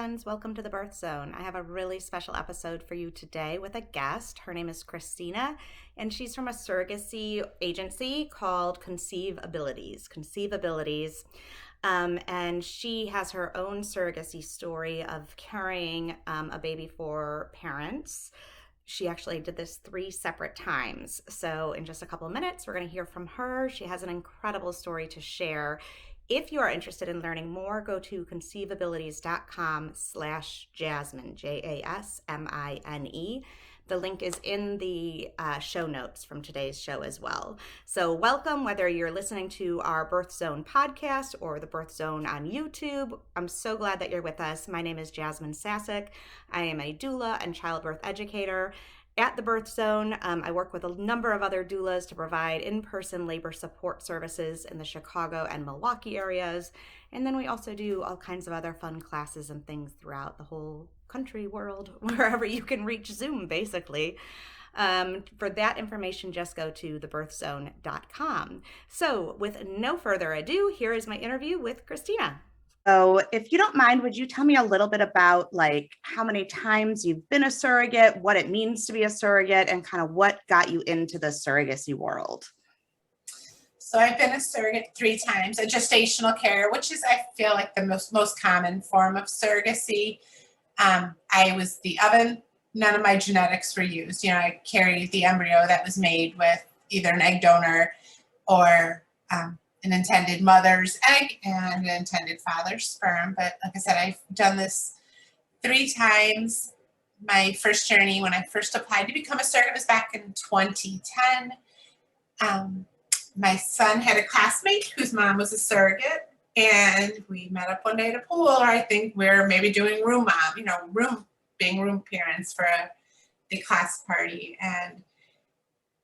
friends. Welcome to the Birth Zone. I have a really special episode for you today with a guest. Her name is Christina, and she's from a surrogacy agency called Conceive Abilities. And she has her own surrogacy story of carrying a baby for parents. She actually did this 3 separate times. So, in just a couple of minutes, we're going to hear from her. She has an incredible story to share. If you are interested in learning more, go to conceivabilities.com/Jasmine, Jasmine. The link is in the show notes from today's show as well. So welcome, whether you're listening to our Birth Zone podcast or the Birth Zone on YouTube. I'm so glad that you're with us. My name is Jasmine Sasek. I am a doula and childbirth educator. At the Birth Zone, I work with a number of other doulas to provide in-person labor support services in the Chicago and Milwaukee areas. And then we also do all kinds of other fun classes and things throughout the whole country, world, wherever you can reach Zoom, basically. For that information, just go to thebirthzone.com. So with no further ado, here is my interview with Christina. So if you don't mind, would you tell me a little bit about like how many times you've been a surrogate, what it means to be a surrogate, and kind of what got you into the surrogacy world? So I've been a surrogate 3 times, a gestational care, which is, I feel like, the most common form of surrogacy. I was the oven. None of my genetics were used. I carried the embryo that was made with either an egg donor or an intended mother's egg and an intended father's sperm. But like I said, I've done this 3 times. My first journey when I first applied to become a surrogate was back in 2010. My son had a classmate whose mom was a surrogate, and we met up one day at a pool, or I think we're maybe doing room parents for the class party. And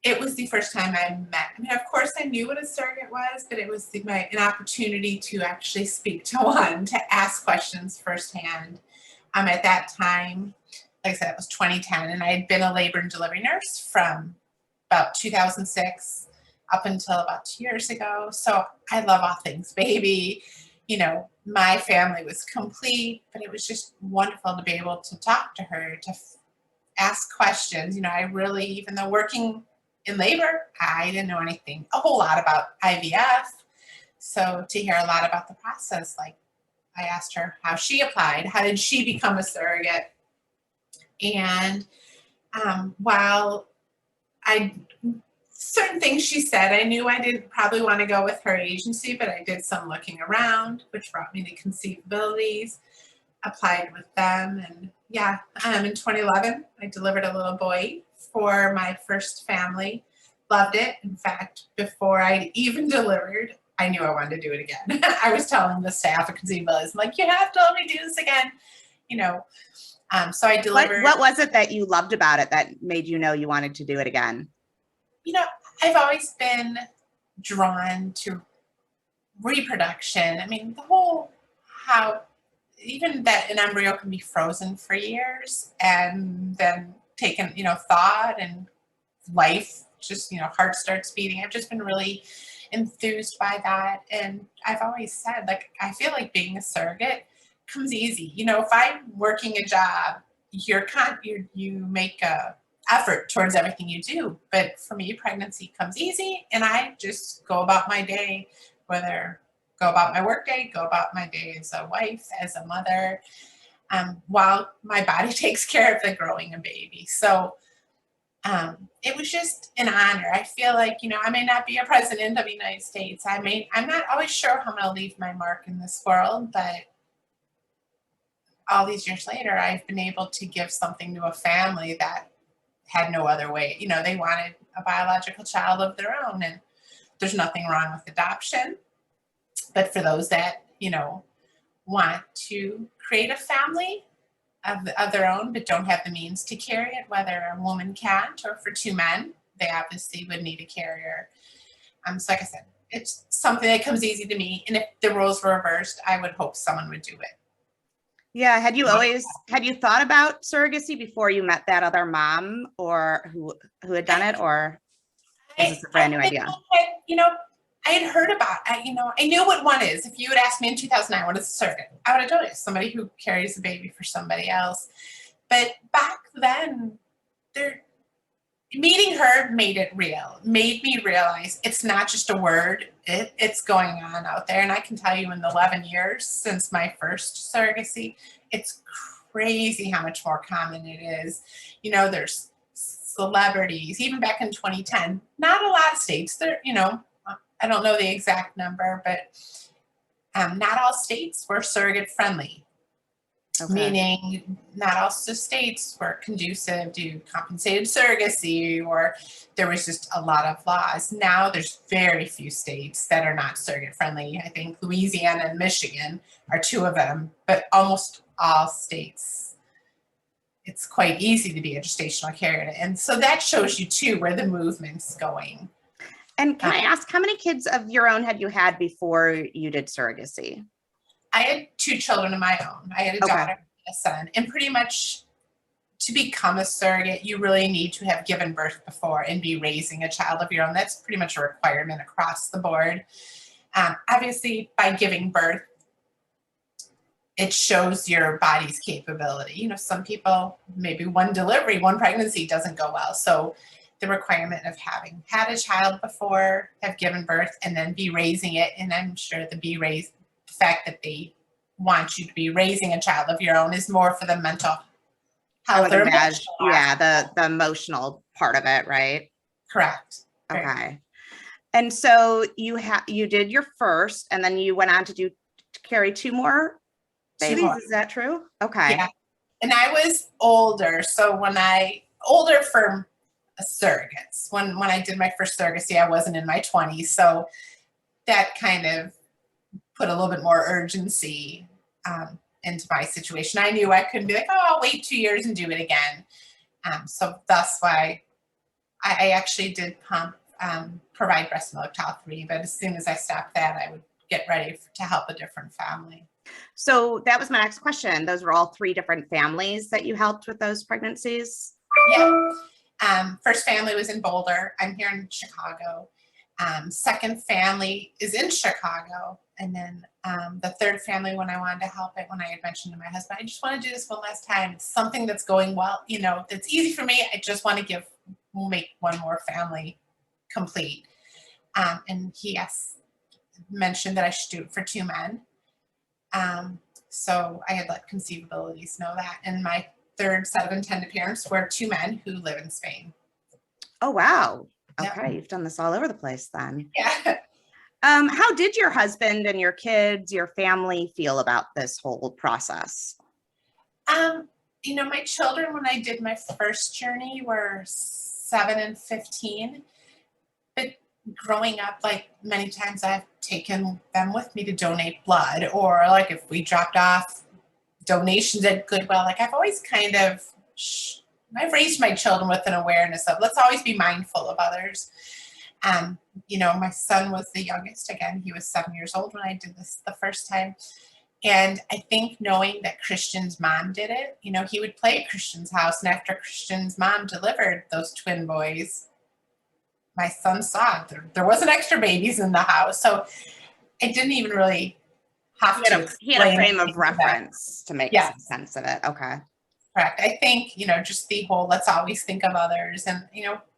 it was the first time I met. I mean, of course, I knew what a surrogate was, but it was an opportunity to actually speak to one, to ask questions firsthand. At that time, like I said, it was 2010, and I had been a labor and delivery nurse from about 2006 up until about 2 years ago. So I love all things baby. My family was complete, but it was just wonderful to be able to talk to her, to ask questions. I really, even though working in labor, I didn't know a whole lot about IVF. So to hear a lot about the process, like I asked her how she applied, how did she become a surrogate? And while certain things she said, I knew I didn't probably want to go with her agency, but I did some looking around, which brought me to Conceivabilities, applied with them. And in 2011, I delivered a little boy for my first family. Loved it. In fact, before I even delivered, I knew I wanted to do it again. I was telling the staff at Conceivabilities, I'm like, you have to let me do this again. So I delivered. What was it that you loved about it that made you know you wanted to do it again? I've always been drawn to reproduction. I mean, how even that an embryo can be frozen for years and then taken, thawed and life just, heart starts beating. I've just been really enthused by that. And I've always said, like, I feel like being a surrogate comes easy. If I'm working a job, you make a effort towards everything you do. But for me, pregnancy comes easy, and I just go about my day, go about my work day, go about my day as a wife, as a mother, while my body takes care of the growing a baby. So it was just an honor. I feel like, I may not be a president of the United States. I'm not always sure how I'm going to leave my mark in this world, but all these years later, I've been able to give something to a family that had no other way. They wanted a biological child of their own, and there's nothing wrong with adoption. But for those that, want to create a family of their own, but don't have the means to carry it, whether a woman can't, or for 2 men, they obviously would need a carrier. So like I said, it's something that comes easy to me. And if the roles were reversed, I would hope someone would do it. Yeah. Had you thought about surrogacy before you met that other mom or who had done it, or is this a brand new idea? I had heard about, I knew what one is. If you had asked me in 2009, what is a surrogate? I would have told you, somebody who carries a baby for somebody else. But back then, there, meeting her made me realize it's not just a word, it's going on out there. And I can tell you in the 11 years since my first surrogacy, it's crazy how much more common it is. There's celebrities, even back in 2010, not a lot of states, I don't know the exact number, but not all states were surrogate friendly. Okay. Meaning not all states were conducive to compensated surrogacy, or there was just a lot of laws. Now there's very few states that are not surrogate friendly. I think Louisiana and Michigan are two of them, but almost all states, it's quite easy to be a gestational carrier. And so that shows you too where the movement's going. And can I ask, how many kids of your own had you had before you did surrogacy? I had two children of my own. I had a daughter and a son. And pretty much to become a surrogate, you really need to have given birth before and be raising a child of your own. That's pretty much a requirement across the board. Obviously, by giving birth, it shows your body's capability. Some people, maybe one delivery, one pregnancy doesn't go well. So the requirement of having had a child before, have given birth, and then be raising it. And I'm sure the fact that they want you to be raising a child of your own is more for the mental health or emotional. Yeah, the emotional part of it, right? Correct. Okay. Right. And so you did your first, and then you went on to carry two more babies. Is that true? Okay. Yeah. And I was older, so older for surrogates. When I did my first surrogacy, I wasn't in my 20s, so that kind of put a little bit more urgency into my situation. I knew I couldn't be like, oh, I'll wait 2 years and do it again. So that's why I actually did provide breast milk till 3, but as soon as I stopped that, I would get ready to help a different family. So that was my next question. Those were all 3 different families that you helped with those pregnancies? Yeah. First family was in Boulder. I'm here in Chicago. Second family is in Chicago. And then the third family, when I wanted to help it, when I had mentioned to my husband, I just want to do this one last time. It's something that's going well, that's easy for me. I just want to make one more family complete. And he mentioned that I should do it for 2 men. So I had let conceivabilities know that. And my third set of intended parents were 2 men who live in Spain. Oh, wow. Yep. Okay. You've done this all over the place then. Yeah. How did your husband and your kids, your family feel about this whole process? My children, when I did my first journey, were 7 and 15. But growing up, like many times I've taken them with me to donate blood, or like if we dropped off donations at Goodwill, like I've always kind of, I've raised my children with an awareness of let's always be mindful of others. My son was the youngest. Again, he was 7 years old when I did this the first time. And I think knowing that Christian's mom did it, he would play at Christian's house. And after Christian's mom delivered those twin boys, my son saw there wasn't extra babies in the house. So I didn't even really have to explain. He had a frame of reference to make some sense of it. Okay. Correct. I think, just the whole, let's always think of others. And,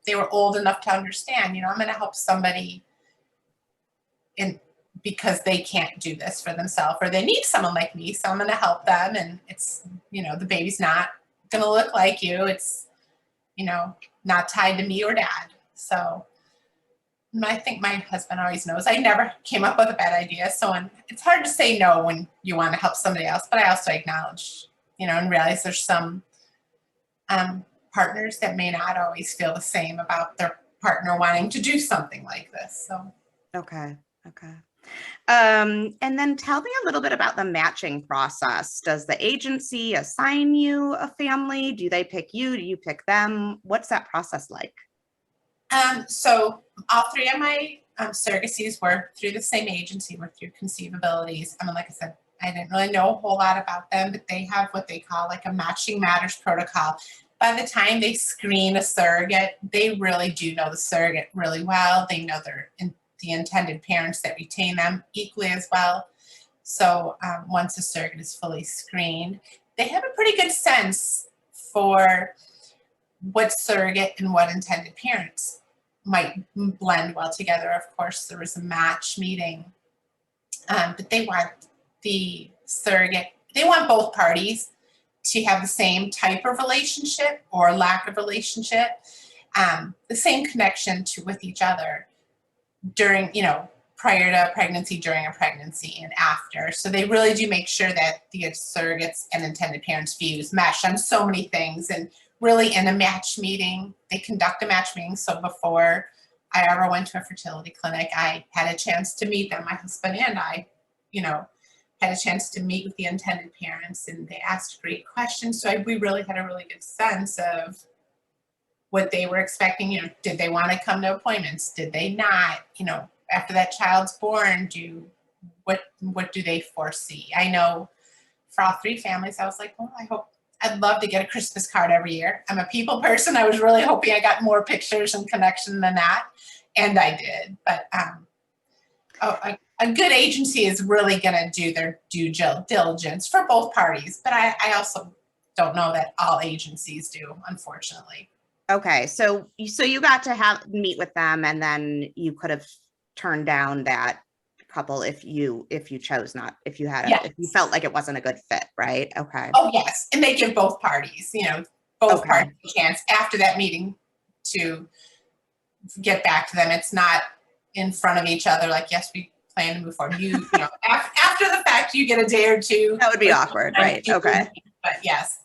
they were old enough to understand, I'm going to help somebody because they can't do this for themselves, or they need someone like me. So I'm going to help them. And it's, the baby's not going to look like you. It's, not tied to me or dad. So I think my husband always knows I never came up with a bad idea. So it's hard to say no when you want to help somebody else, but I also acknowledge, and realize there's some partners that may not always feel the same about their partner wanting to do something like this. So. Okay. And then tell me a little bit about the matching process. Does the agency assign you a family? Do they pick you? Do you pick them? What's that process like? So all 3 of my surrogacies were through the same agency, were through conceivabilities. Like I said, I didn't really know a whole lot about them, but they have what they call like a matching matters protocol. By the time they screen a surrogate, they really do know the surrogate really well. They know the intended parents that retain them equally as well. So once a surrogate is fully screened, they have a pretty good sense for what surrogate and what intended parents might blend well together. Of course, there was a match meeting, but they want the surrogate, they want both parties to have the same type of relationship or lack of relationship, the same connection with each other during, prior to pregnancy, during a pregnancy, and after. So they really do make sure that the surrogates and intended parents' views mesh on so many things. And really, in a match meeting, they conduct a match meeting. So before I ever went to a fertility clinic, I had a chance to meet them. My husband and I, had a chance to meet with the intended parents, and they asked great questions. So we really had a really good sense of what they were expecting. Did they want to come to appointments? Did they not? After that child's born, what do they foresee? I know for all three families, I was like, well, I'd love to get a Christmas card every year. I'm a people person. I was really hoping I got more pictures and connection than that, and I did. But a good agency is really going to do their due diligence for both parties. But I also don't know that all agencies do, unfortunately. Okay, so you got to meet with them, and then you could have turned down that couple if you chose not, if you felt like it wasn't a good fit, right? Okay. Oh yes, and they give both parties, both parties a chance after that meeting to get back to them. It's not in front of each other like, yes, we plan to move forward. After the fact, you get a day or two. That would be awkward, right? Okay. But yes.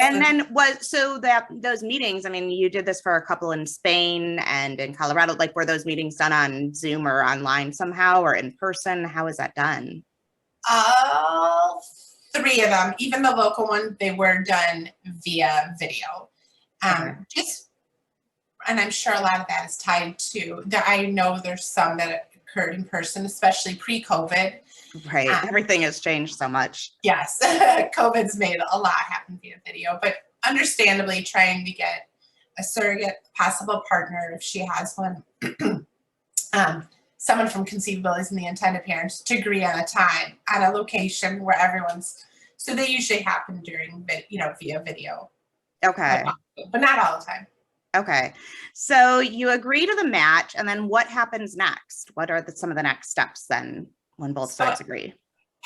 And then those meetings, I mean, you did this for a couple in Spain and in Colorado, like were those meetings done on Zoom or online somehow or in person? How is that done? All three of them, even the local one, they were done via video. Okay. And I'm sure a lot of that is tied to, I know there's some that occurred in person, especially pre-COVID. Right. Everything has changed so much. Yes. COVID's made a lot happen via video, but understandably trying to get a surrogate, possible partner, if she has one, someone from conceivabilities and the intended parents to agree on a time, on a location where so they usually happen during, via video. Okay. But not all the time. Okay. So you agree to the match, and then what happens next? What are some of the next steps then when both sides agree?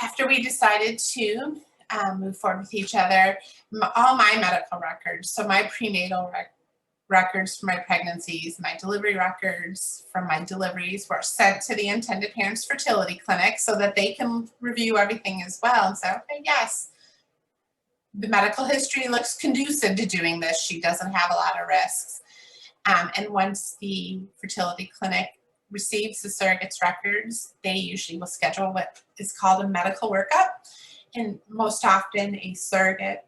After we decided to move forward with each other, all my medical records, so my prenatal records for my pregnancies, my delivery records from my deliveries were sent to the intended parents fertility clinic so that they can review everything as well and say, okay, yes, the medical history looks conducive to doing this. She doesn't have a lot of risks. And once the fertility clinic receives the surrogate's records, they usually will schedule what is called a medical workup. And most often a surrogate,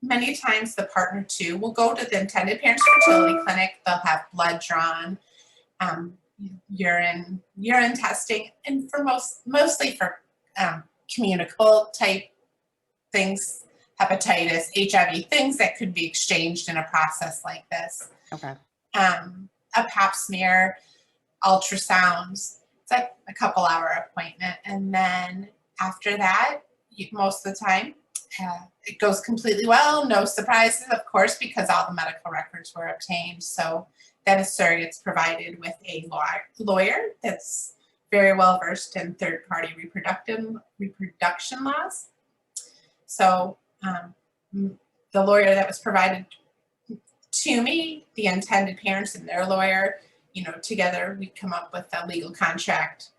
many times the partner too, will go to the intended parents fertility clinic. They'll have blood drawn, urine testing, and for mostly for communicable type things, hepatitis, HIV, things that could be exchanged in a process like this. Okay. A pap smear, ultrasounds. It's like a couple hour appointment. And then after that, most of the time, it goes completely well. No surprises, of course, because all the medical records were obtained. So then a surrogate's provided with a lawyer that's very well versed in third-party reproduction laws. So the lawyer that was provided to me, the intended parents and their lawyer, together we come up with a legal contract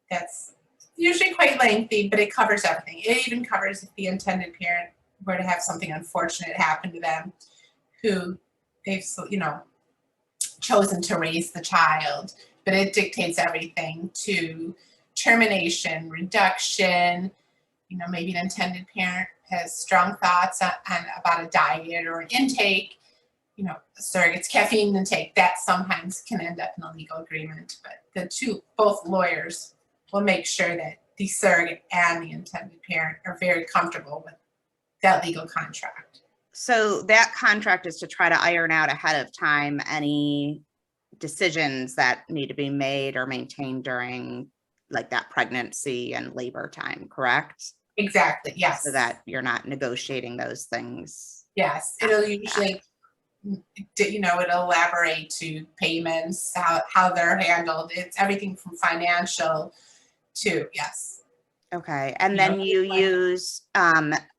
that's usually quite lengthy, but it covers everything. It even covers if the intended parent were to have something unfortunate happen to them, who they've, chosen to raise the child, but it dictates everything to termination, reduction. Maybe an intended parent has strong thoughts about a diet or an intake. Surrogate's caffeine intake, that sometimes can end up in a legal agreement, but both lawyers will make sure that the surrogate and the intended parent are very comfortable with that legal contract. So that contract is to try to iron out ahead of time any decisions that need to be made or maintained during like that pregnancy and labor time, correct? Exactly. Yes. So that you're not negotiating those things. Yes. It'll usually, it'll elaborate to payments, how they're handled. It's everything from financial to, yes. Okay. And then you use,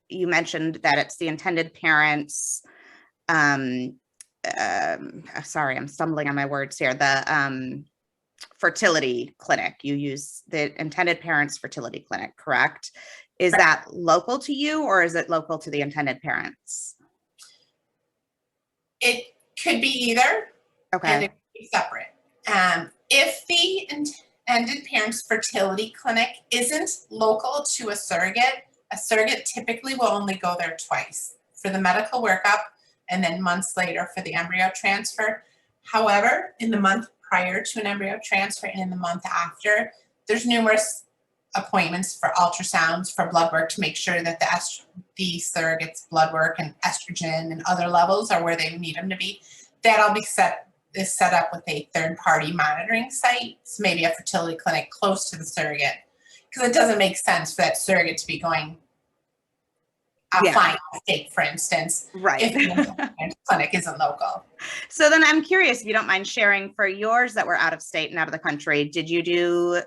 you mentioned that it's the intended parents, sorry, I'm stumbling on my words here. The fertility clinic. You use the intended parents fertility clinic, correct? Is that local to you, or is it local to the intended parents? It could be either. Okay. And it could be separate. If the intended parents fertility clinic isn't local to a surrogate typically will only go there twice for the medical workup and then months later for the embryo transfer. However, in the month prior to an embryo transfer and in the month after, there's numerous appointments for ultrasounds, for blood work to make sure that the surrogate's blood work and estrogen and other levels are where they need them to be. That'll be set up with a third-party monitoring site, so maybe a fertility clinic close to the surrogate, because it doesn't make sense for that surrogate to be going flying to state, for instance, right, if the clinic isn't local. So then I'm curious, if you don't mind sharing, for yours that were out of state and out of the country, did you do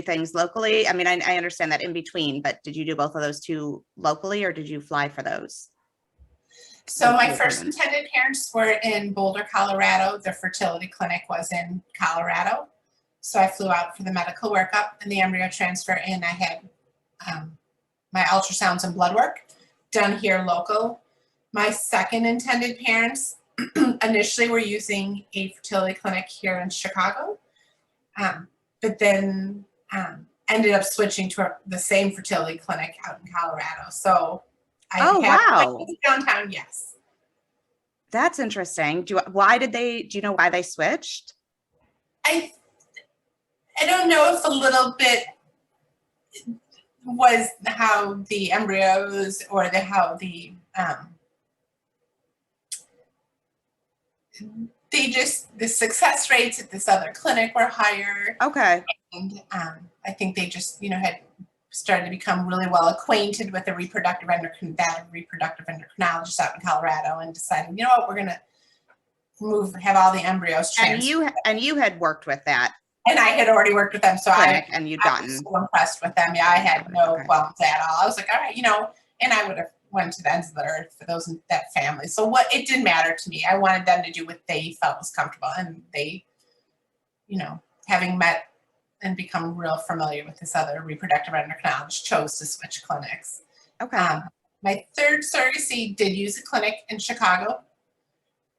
things locally? I mean, I understand that in between, but did you do both of those two locally, or did you fly for those? So my first intended parents were in Boulder, Colorado. The fertility clinic was in Colorado. So I flew out for the medical workup and the embryo transfer, and I had my ultrasounds and blood work done here local. My second intended parents initially were using a fertility clinic here in Chicago, but then ended up switching to the same fertility clinic out in Colorado. So wow, downtown, yes. That's interesting. Do you know why they switched? I don't know if a little bit was how the embryos or the success rates at this other clinic were higher. Okay. And I think they just, had started to become really well acquainted with the reproductive endocrinologist out in Colorado, and decided, we're going to have all the embryos transferred. And you had worked with that. And I had already worked with them, so I was so impressed with them. Yeah, I had no qualms at all. I was like, all right, and I would have went to the ends of the earth for that family. So it didn't matter to me. I wanted them to do what they felt was comfortable, and they, having met and become real familiar with this other reproductive endocrinologist, chose to switch clinics. Okay. My third surrogacy did use a clinic in Chicago,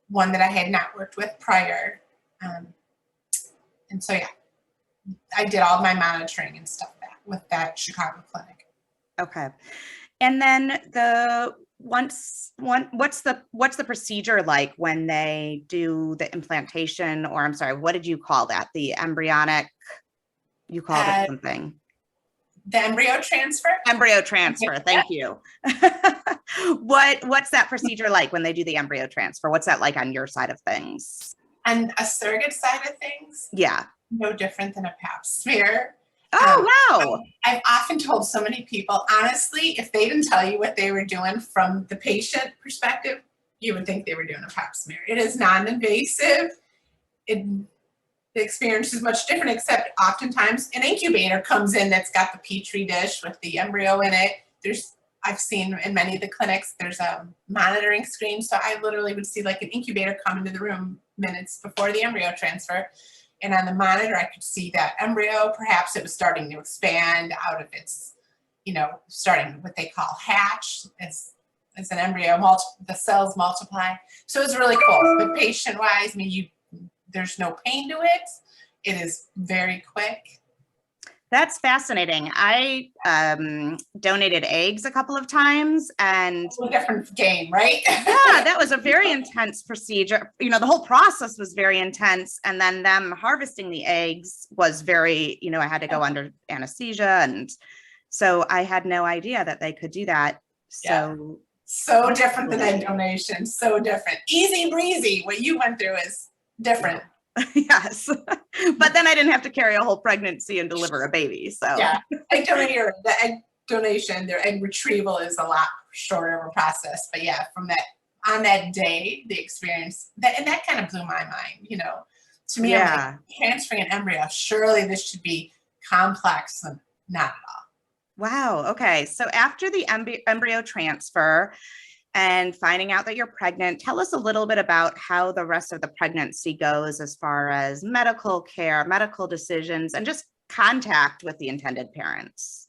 one that I had not worked with prior. And so, I did all my monitoring and stuff with that Chicago clinic. Okay. And then what's the procedure like when they do the implantation, or I'm sorry, what did you call that? The embryonic, you called it something. The embryo transfer? Embryo transfer, thank you. What's that procedure like when they do the embryo transfer? What's that like on your side of things? On a surrogate side of things? Yeah. No different than a pap smear. Oh, wow. I've often told so many people, honestly, if they didn't tell you what they were doing from the patient perspective, you would think they were doing a pap smear. It is non-invasive. The experience is much different, except oftentimes an incubator comes in that's got the Petri dish with the embryo in it. I've seen in many of the clinics, there's a monitoring screen. So I literally would see like an incubator come into the room minutes before the embryo transfer. And on the monitor, I could see that embryo. Perhaps it was starting to expand out of its, starting what they call hatch as an embryo. The cells multiply. So it's really cool. But patient-wise, there's no pain to it. It is very quick. That's fascinating. I donated eggs a couple of times, and a different game, right? Yeah, that was a very intense procedure. The whole process was very intense, and then them harvesting the eggs was very, I had to go under anesthesia, and so I had no idea that they could do that. So different than egg donation. So different. Easy breezy. What you went through is different. Yes. But then I didn't have to carry a whole pregnancy and deliver a baby. So Yeah, egg donation, the egg donation, their egg retrieval is a lot shorter of a process. But yeah, from that on that day, the experience and that kind of blew my mind. To me, I'm like, yeah. transferring an embryo. Surely this should be complex, and not at all. Wow. Okay. So after the embryo transfer and finding out that you're pregnant, tell us a little bit about how the rest of the pregnancy goes as far as medical care, medical decisions, and just contact with the intended parents.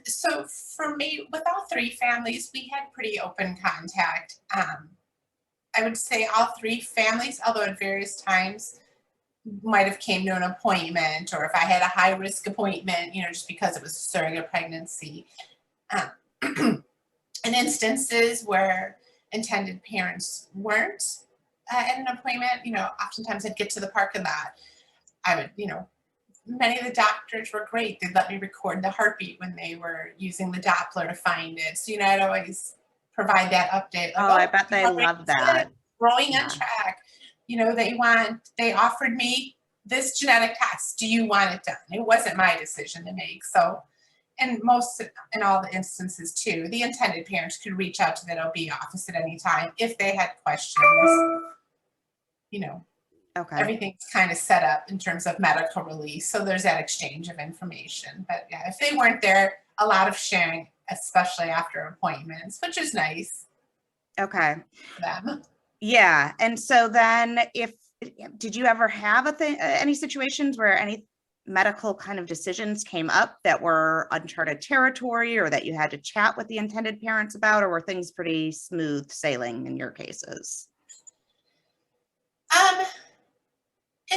So for me, with all three families, we had pretty open contact. I would say all three families, although at various times might have came to an appointment, or if I had a high risk appointment, just because it was a surrogate pregnancy. Um, in instances where intended parents weren't at an appointment, oftentimes I'd get to the parking lot. I would, many of the doctors were great. They'd let me record the heartbeat when they were using the Doppler to find it. So, I'd always provide that update. Like, Oh, I bet they love that. Growing on Yeah. track. They offered me this genetic test. Do you want it done? It wasn't my decision to make. So, and in all the instances too, the intended parents could reach out to that OB office at any time if they had questions. Okay. Everything's kind of set up in terms of medical release. So there's that exchange of information. But yeah, if they weren't there, a lot of sharing, especially after appointments, which is nice Okay. for them. Yeah. And so then did you ever have any situations where any medical kind of decisions came up that were uncharted territory or that you had to chat with the intended parents about, or were things pretty smooth sailing in your cases?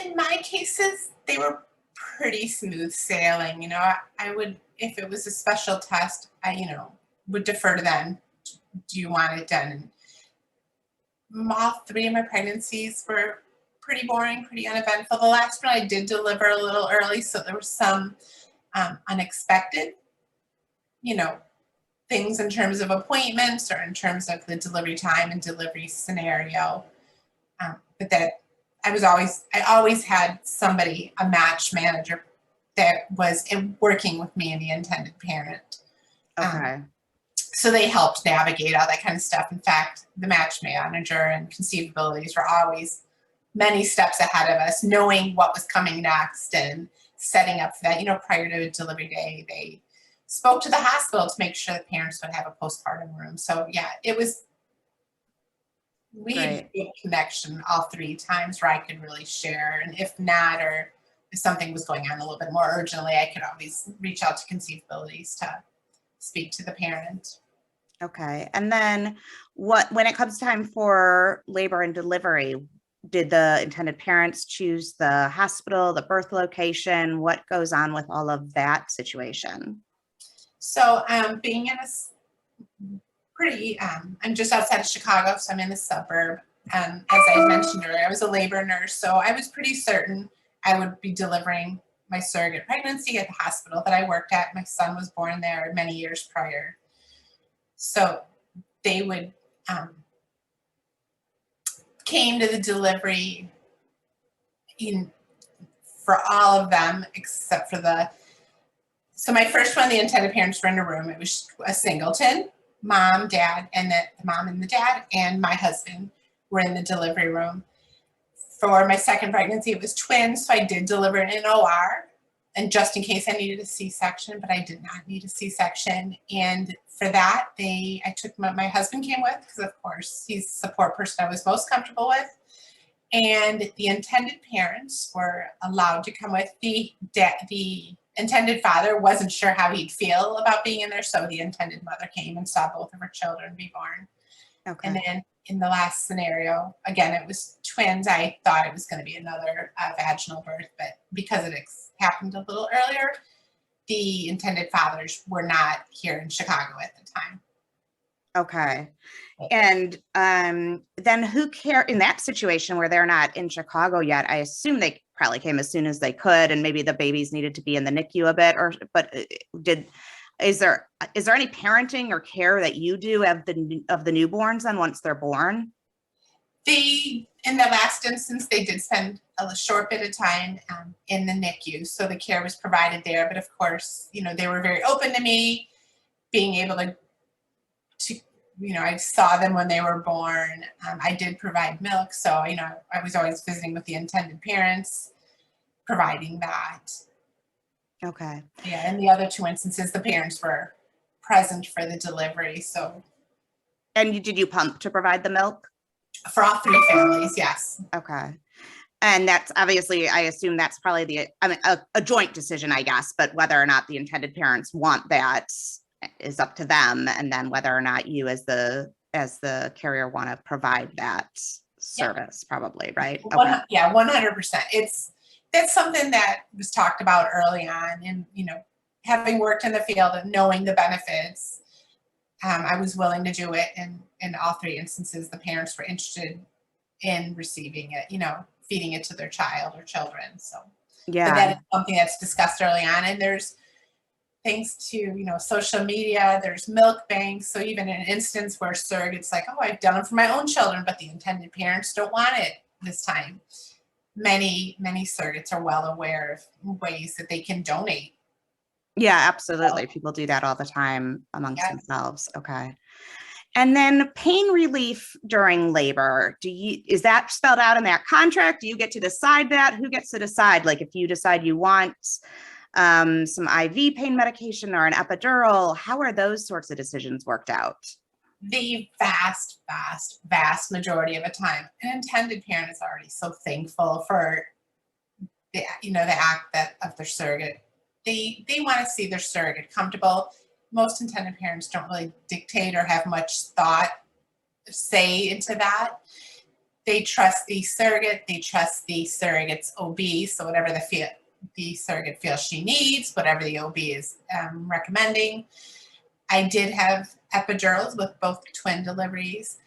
In my cases, they were pretty smooth sailing. I would, if it was a special test, I would defer to them. Do you want it done? And all three of my pregnancies were pretty boring, pretty uneventful. The last one I did deliver a little early, so there was some unexpected, things in terms of appointments or in terms of the delivery time and delivery scenario. But that I always had somebody, a match manager, that was working with me and the intended parent. Okay. So they helped navigate all that kind of stuff. In fact, the match manager and conceivabilities were always many steps ahead of us, knowing what was coming next and setting up for that. Prior to delivery day, they spoke to the hospital to make sure the parents would have a postpartum room. So yeah, we had a good connection all three times where I could really share. And if not, or if something was going on a little bit more urgently, I could always reach out to conceivabilities to speak to the parent. Okay. And then when it comes time for labor and delivery, did the intended parents choose the hospital, the birth location? What goes on with all of that situation? So being in I'm just outside of Chicago, so I'm in the suburb. As I mentioned earlier, I was a labor nurse, so I was pretty certain I would be delivering my surrogate pregnancy at the hospital that I worked at. My son was born there many years prior. So they would came to the delivery for all of them except for so my first one, the intended parents were in a room. It was a singleton, mom, dad, and the mom and the dad and my husband were in the delivery room. For my second pregnancy, it was twins, so I did deliver in an OR, and just in case I needed a C-section, but I did not need a C-section. And for that, I took my husband came with, because of course he's the support person I was most comfortable with. And the intended parents were allowed to come with. The intended father wasn't sure how he'd feel about being in there, so the intended mother came and saw both of her children be born. Okay. And then in the last scenario, again, it was twins. I thought it was going to be another vaginal birth, but because it happened a little earlier, the intended fathers were not here in Chicago at the time. Okay. And then who in that situation where they're not in Chicago yet? I assume they probably came as soon as they could, and maybe the babies needed to be in the NICU a bit, but is there any parenting or care that you do of the newborns then once they're born? In the last instance, they did spend a short bit of time in the NICU, so the care was provided there. But of course, they were very open to me being able to I saw them when they were born. I did provide milk, so I was always visiting with the intended parents, providing that. Okay. Yeah, in the other two instances, the parents were present for the delivery. So. And did you pump to provide the milk? For all three families, yes. Okay. And that's obviously, I assume that's probably a joint decision, I guess, but whether or not the intended parents want that is up to them. And then whether or not you as the carrier want to provide that service, probably, right? Okay. Yeah, 100%. That's something that was talked about early on, and having worked in the field and knowing the benefits, I was willing to do it. And in all three instances, the parents were interested in receiving it, feeding it to their child or children. So, yeah, but that is something that's discussed early on. And there's, thanks to social media, there's milk banks. So even in an instance where surrogates like, oh, I've done it for my own children, but the intended parents don't want it this time, many surrogates are well aware of ways that they can donate. Yeah, absolutely. People do that all the time amongst themselves. Okay. And then pain relief during labor, is that spelled out in that contract? Do you get to decide that? Who gets to decide? Like if you decide you want some IV pain medication or an epidural, how are those sorts of decisions worked out? The vast majority of the time, an intended parent is already so thankful for the act of their surrogate. They want to see their surrogate comfortable. Most intended parents don't really dictate or have much say into that. They trust the surrogate. They trust the surrogate's OB. So whatever the surrogate feels she needs, whatever the OB is recommending. I did have epidurals with both twin deliveries.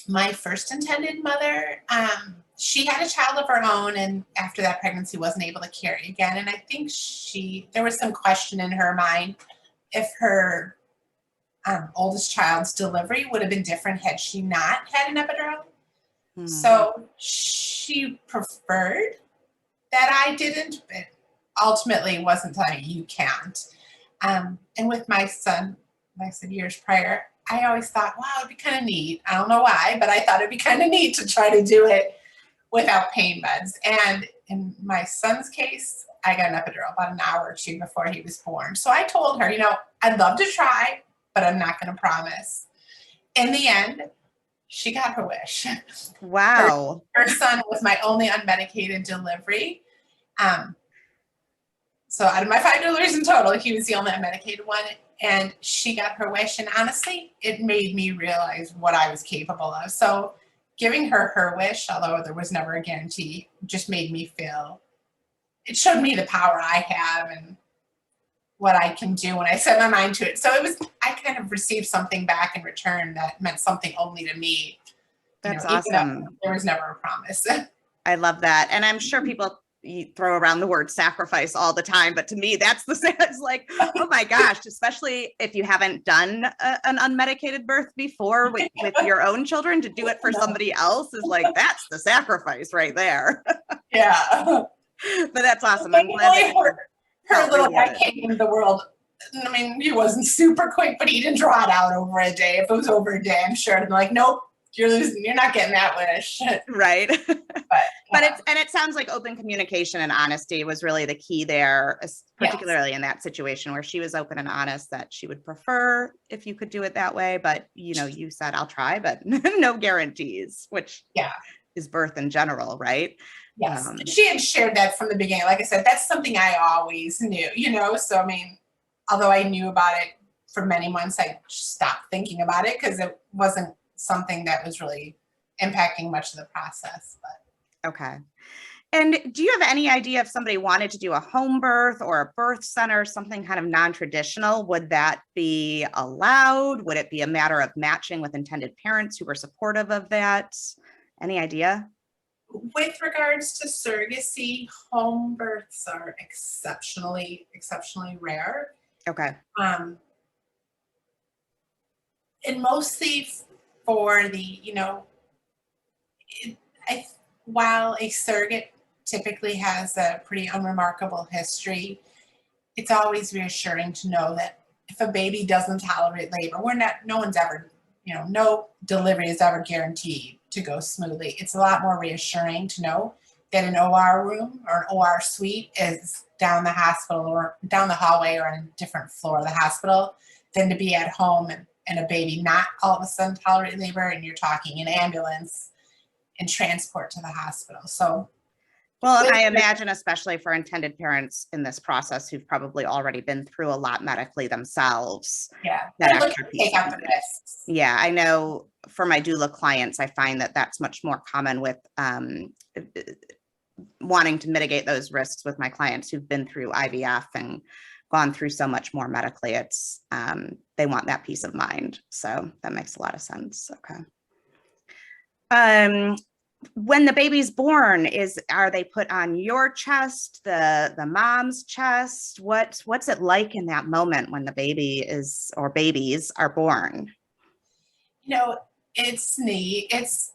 My first intended mother, she had a child of her own, and after that pregnancy wasn't able to carry again. And I think there was some question in her mind if her oldest child's delivery would have been different had she not had an epidural. So she preferred that I didn't, but ultimately wasn't telling me you can't. And with my son, like I said, years prior, I always thought, wow, it'd be kind of neat. I don't know why, but I thought it'd be kind of neat to try to do it without pain meds. And in my son's case, I got an epidural about an hour or two before he was born. So I told her, I'd love to try, but I'm not going to promise. In the end, she got her wish. Wow. Her son was my only unmedicated delivery. So out of my 5 deliveries in total, he was the only unmedicated one. And she got her wish. And honestly, it made me realize what I was capable of. So giving her wish, although there was never a guarantee, just made me feel, it showed me the power I have and what I can do when I set my mind to it. So I kind of received something back in return that meant something only to me. That's awesome. There was never a promise. I love that. And I'm sure people throw around the word sacrifice all the time, but to me, that's it's like, oh my gosh, especially if you haven't done an unmedicated birth before with your own children, to do it for somebody else is like, that's the sacrifice right there. Yeah. But that's awesome. I'm glad that her little guy came into the world. I mean, he wasn't super quick, but he didn't draw it out over a day. If it was over a day, I'm sure I'd be like, nope, you're losing. You're not getting that wish. Right. But it sounds like open communication and honesty was really the key there, particularly in that situation where she was open and honest that she would prefer if you could do it that way. But, you said, I'll try, but no guarantees, which is birth in general, right? Yes. She had shared that from the beginning. Like I said, that's something I always knew, So, I mean, although I knew about it for many months, I stopped thinking about it because it wasn't something that was really impacting much of the process. But okay. And do you have any idea if somebody wanted to do a home birth or a birth center, something kind of non-traditional, would that be allowed? Would it be a matter of matching with intended parents who were supportive of that? Any idea? With regards to surrogacy, home births are exceptionally rare. Okay. And mostly for the, I, while a surrogate typically has a pretty unremarkable history, it's always reassuring to know that if a baby doesn't tolerate labor, no one's ever, no delivery is ever guaranteed to go smoothly. It's a lot more reassuring to know that an OR room or an OR suite is down the hospital or down the hallway or on a different floor of the hospital than to be at home and a baby not all of a sudden tolerate labor and you're talking an ambulance and transport to the hospital. So, well, and I imagine, especially for intended parents in this process who've probably already been through a lot medically themselves. Yeah, That they're looking to take out the risks. Yeah, I know for my doula clients, I find that that's much more common with wanting to mitigate those risks with my clients who've been through IVF and gone through so much more medically. It's they want that peace of mind. So that makes a lot of sense. Okay. When the baby's born, are they put on your chest, the mom's chest? What's it like in that moment when the baby is, or babies are born? It's neat. As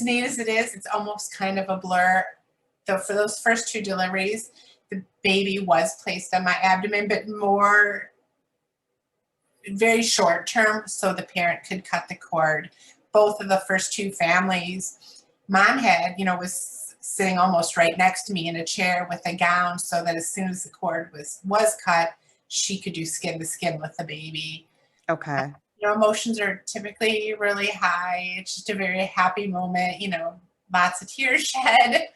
neat as it is, it's almost kind of a blur. Though for those first 2 deliveries, the baby was placed on my abdomen, but more very short term, so the parent could cut the cord. Both of the first 2 families, mom had, was sitting almost right next to me in a chair with a gown so that as soon as the cord was cut, she could do skin to skin with the baby. Okay. Emotions are typically really high. It's just a very happy moment, lots of tears shed,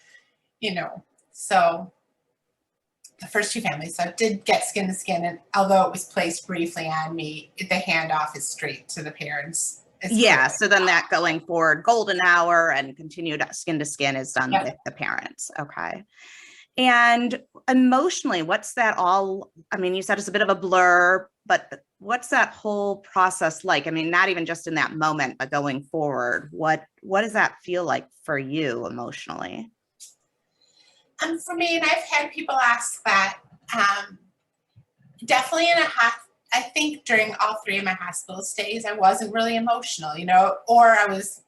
so the first 2 families, so I did get skin to skin, and although it was placed briefly on me, the handoff is straight to the parents. Yeah, so then that going forward, golden hour and continued skin to skin is done with the parents. Okay. And emotionally, what's that all? I mean, you said it's a bit of a blur, but what's that whole process like? I mean, not even just in that moment, but going forward, what does that feel like for you emotionally? For me, and I've had people ask that, definitely I think during all 3 of my hospital stays, I wasn't really emotional, or I was,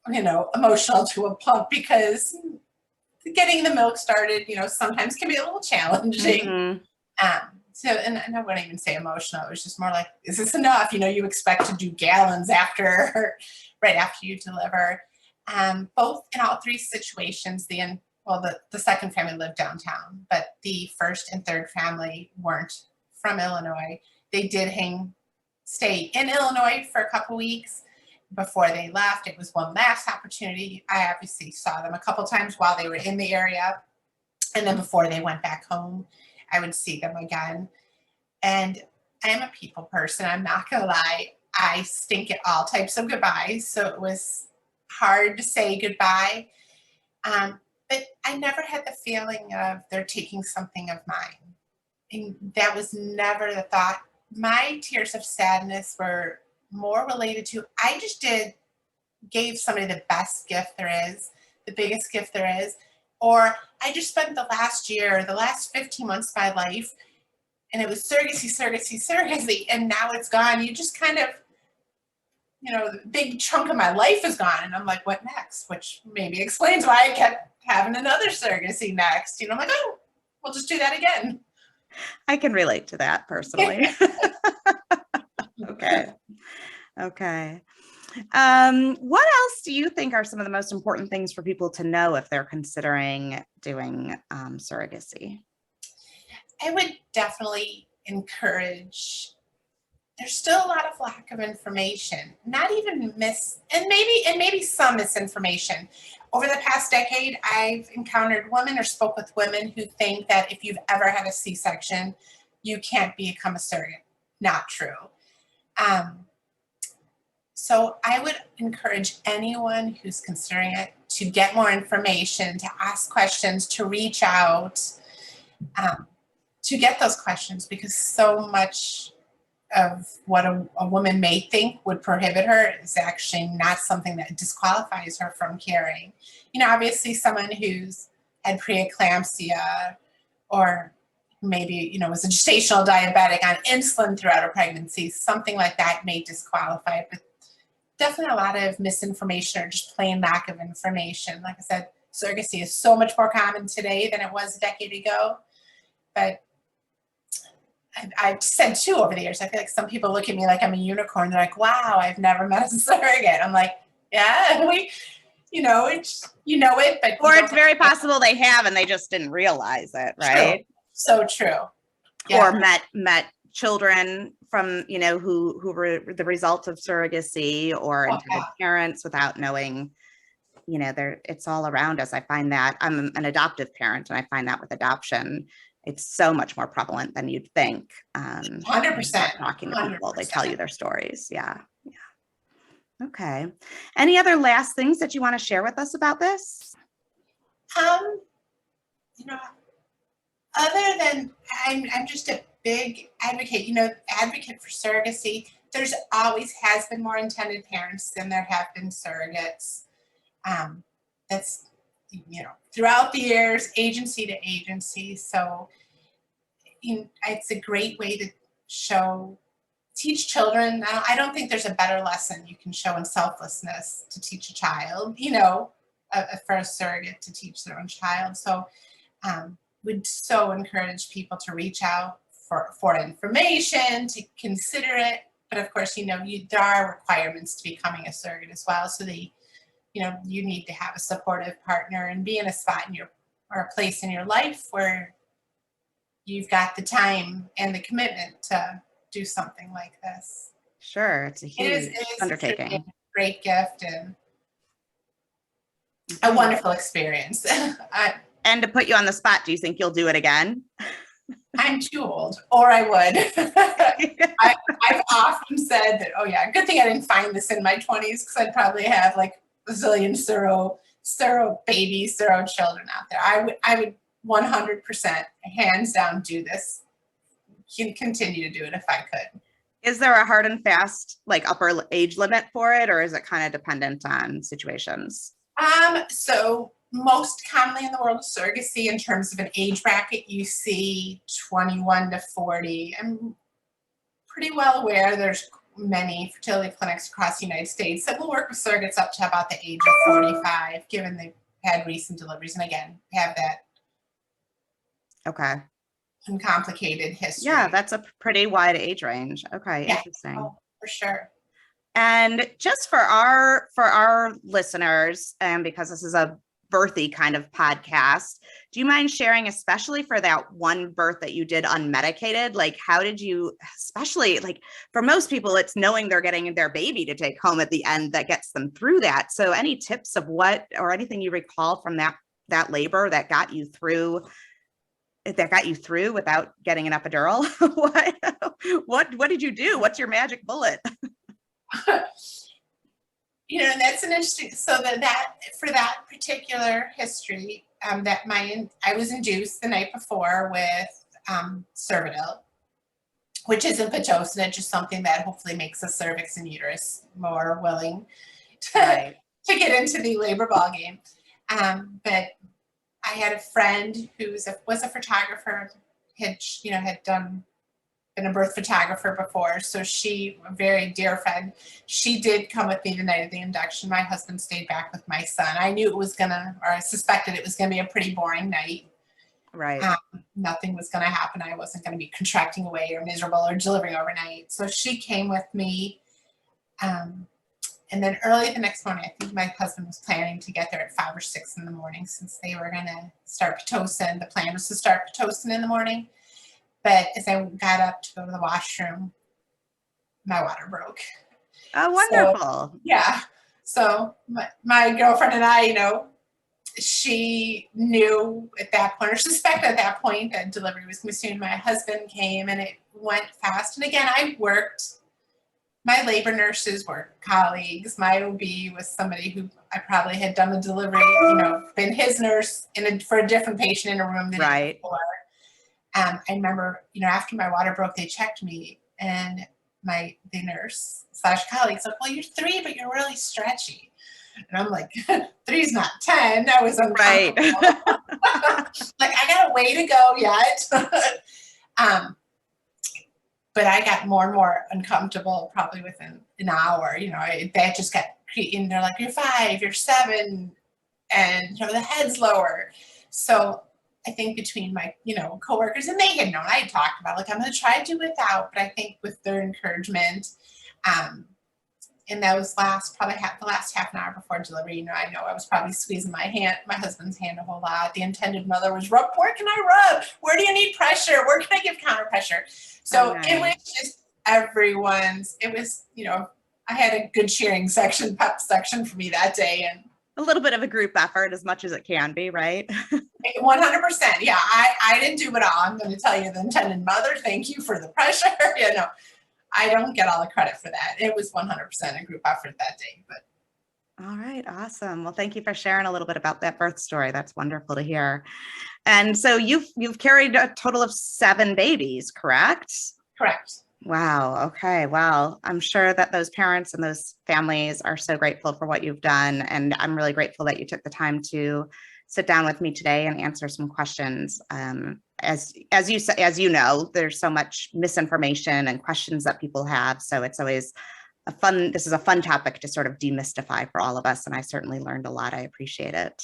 emotional to a point because getting the milk started, sometimes can be a little challenging. Mm-hmm. And I wouldn't even say emotional. It was just more like, is this enough? You expect to do gallons right after you deliver. Both in all 3 situations, the second family lived downtown, but the first and third family weren't from Illinois. They did stay in Illinois for a couple weeks before they left. It was one last opportunity. I obviously saw them a couple times while they were in the area. And then before they went back home, I would see them again. And I am a people person. I'm not going to lie. I stink at all types of goodbyes. So it was hard to say goodbye. But I never had the feeling of they're taking something of mine. And that was never the thought. My tears of sadness were more related to, I just gave somebody the best gift there is, the biggest gift there is, or I just spent the last 15 months of my life, and it was surrogacy, and now it's gone. You just kind of, the big chunk of my life is gone, and I'm like, what next? Which maybe explains why I kept having another surrogacy next. I'm like, oh, we'll just do that again. I can relate to that personally. Okay. What else do you think are some of the most important things for people to know if they're considering doing surrogacy? I would definitely encourage, there's still a lot of lack of information, not even and maybe some misinformation. Over the past decade, I've encountered women or spoke with women who think that if you've ever had a C-section, you can't become a surrogate. Not true. So I would encourage anyone who's considering it to get more information, to ask questions, to reach out, to get those questions, because so much of what a woman may think would prohibit her is actually not something that disqualifies her from carrying. Obviously someone who's had preeclampsia or maybe, was a gestational diabetic on insulin throughout her pregnancy, something like that may disqualify. But definitely a lot of misinformation or just plain lack of information. Like I said, surrogacy is so much more common today than it was a decade ago. But I've said too over the years, I feel like some people look at me like I'm a unicorn. They're like, wow, I've never met a surrogate. I'm like, yeah, it's, it, but or it's very possible they have and they just didn't realize it, right? True. So true. Yeah. Or met children from, who were the result of surrogacy, or intended parents without knowing, it's all around us. I find that I'm an adoptive parent, and I find that with adoption, it's so much more prevalent than you'd think. 100%. Talking to people, they tell you their stories. Yeah. Okay. Any other last things that you want to share with us about this? Other than I'm just a big advocate, advocate for surrogacy. There's always has been more intended parents than there have been surrogates. That's, throughout the years, agency to agency. So it's a great way to teach children. I don't think there's a better lesson you can show in selflessness to teach a child, for a surrogate to teach their own child. So would so encourage people to reach out for information, to consider it. But of course, there are requirements to becoming a surrogate as well. So you need to have a supportive partner and be in a spot or a place in your life where you've got the time and the commitment to do something like this. Sure. It's a huge undertaking. A great gift and a wonderful experience. And to put you on the spot, do you think you'll do it again? I'm too old, or I would. I've often said that, oh yeah, good thing I didn't find this in my 20s, because I'd probably have like a zillion Suro babies, Suro children out there. I would 100%, hands down, do this. Continue to do it if I could. Is there a hard and fast, like, upper age limit for it, or is it kind of dependent on situations? So most commonly in the world of surrogacy, in terms of an age bracket, you see 21 to 40. I'm pretty well aware there's many fertility clinics across the United States that will work with surrogates up to about the age of 45, given they've had recent deliveries, and again, have that uncomplicated history. Yeah, that's a pretty wide age range. Okay, yeah. Interesting. Oh, for sure. And just for our listeners, and because this is a birthy kind of podcast, do you mind sharing, especially for that one birth that you did unmedicated, like how did you, especially like for most people, it's knowing they're getting their baby to take home at the end that gets them through that. So any tips of what, or anything you recall from that labor that got you through without getting an epidural? What did you do? What's your magic bullet? And that's an interesting, so that for that particular history, I was induced the night before with Cervidil, which isn't Pitocin, just something that hopefully makes the cervix and uterus more willing to get into the labor ballgame. But I had a friend who was a photographer, had been a birth photographer before. So she, a very dear friend, she did come with me the night of the induction. My husband stayed back with my son. I knew I suspected it was going to be a pretty boring night. Right. Nothing was going to happen. I wasn't going to be contracting away or miserable or delivering overnight. So she came with me. And then early the next morning, I think my husband was planning to get there at 5 or 6 in the morning, since they were going to start Pitocin. The plan was to start Pitocin in the morning. But as I got up to go to the washroom, my water broke. Oh, wonderful. So, yeah. So my girlfriend and I, she knew at that point, or suspected at that point, that delivery was coming soon. My husband came and it went fast. And again, my labor nurses were colleagues. My OB was somebody who I probably had done the delivery, been his nurse for a different patient in a room the day before. I remember, after my water broke, they checked me, and the nurse / colleague's like, well, you're 3, but you're really stretchy. And I'm like, 3's not 10. I was uncomfortable. Like, I got a way to go yet. But I got more and more uncomfortable probably within an hour. That just got, and they're like, you're 5, you're 7, and the head's lower. So I think between my, coworkers, and they had known, I had talked about, like, I'm going to try to do without, but I think with their encouragement, um, and that was the last half an hour before delivery, I know I was probably squeezing my husband's hand a whole lot. The intended mother was, where can I rub? Where do you need pressure? Where can I give counter pressure? Oh, So it was nice. just I had a good cheering section, pep section for me that day. And A little bit of a group effort as much as it can be, right? 100%. Yeah, I didn't do it all. I'm going to tell you, the intended mother, thank you for the pressure. I don't get all the credit for that. It was 100% a group effort that day. But All right, awesome. Well, thank you for sharing a little bit about that birth story. That's wonderful to hear. And so you've carried a total of 7 babies, correct? correct. Wow. Okay. Well, I'm sure that those parents and those families are so grateful for what you've done. And I'm really grateful that you took the time to sit down with me today and answer some questions. As you know, there's so much misinformation and questions that people have. So it's always this is a fun topic to sort of demystify for all of us. And I certainly learned a lot. I appreciate it.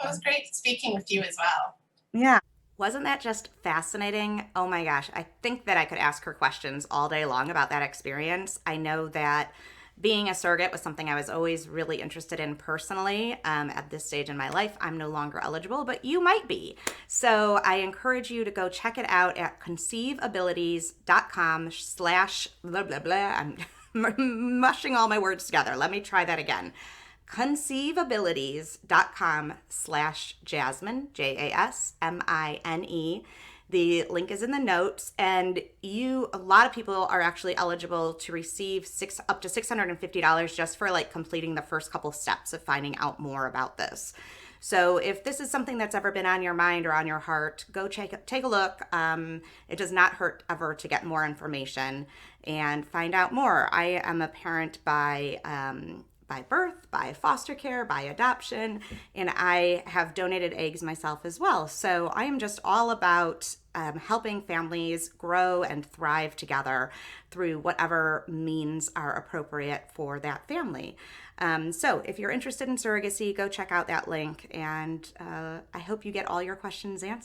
It was great speaking with you as well. Yeah. Wasn't that just fascinating? Oh my gosh. I think that I could ask her questions all day long about that experience. I know that being a surrogate was something I was always really interested in personally. At this stage in my life, I'm no longer eligible, but you might be. So I encourage you to go check it out at conceiveabilities.com/ blah, blah, blah. I'm mushing all my words together. Let me try that again. Conceiveabilities.com/Jasmine, JASMINE. The link is in the notes, and a lot of people are actually eligible to receive up to $650 just for like completing the first couple steps of finding out more about this. So if this is something that's ever been on your mind or on your heart, go take a look. It does not hurt ever to get more information and find out more. I am a parent by birth, by foster care, by adoption, and I have donated eggs myself as well. So I am just all about helping families grow and thrive together through whatever means are appropriate for that family. So if you're interested in surrogacy, go check out that link, and I hope you get all your questions answered.